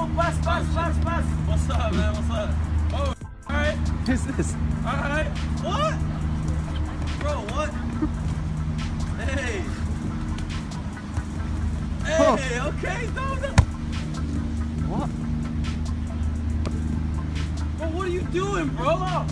Bus. What's up, man? What's up? Oh, alright. Who's this? Alright. What? Bro, what? Hey. Hey, okay, no. What? Bro, what are you doing, bro?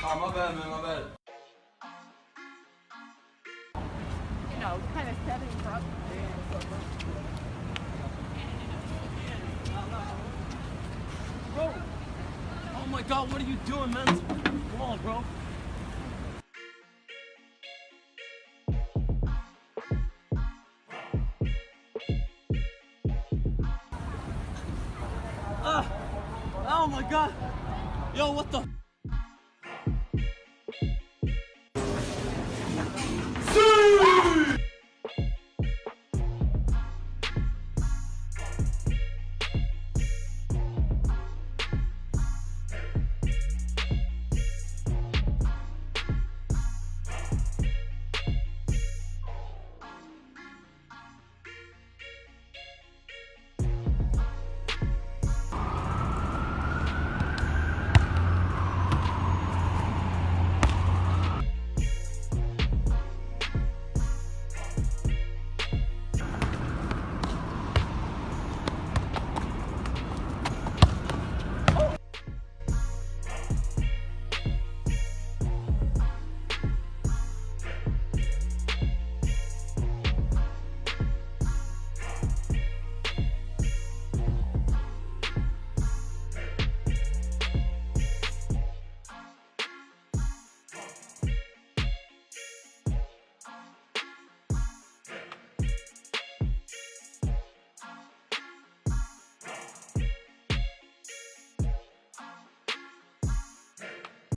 Oh, my bad, man, my bad. You know, kind of setting up. Bro. Oh my God, what are you doing, man? Come on, bro. Oh my God. Yo, what the?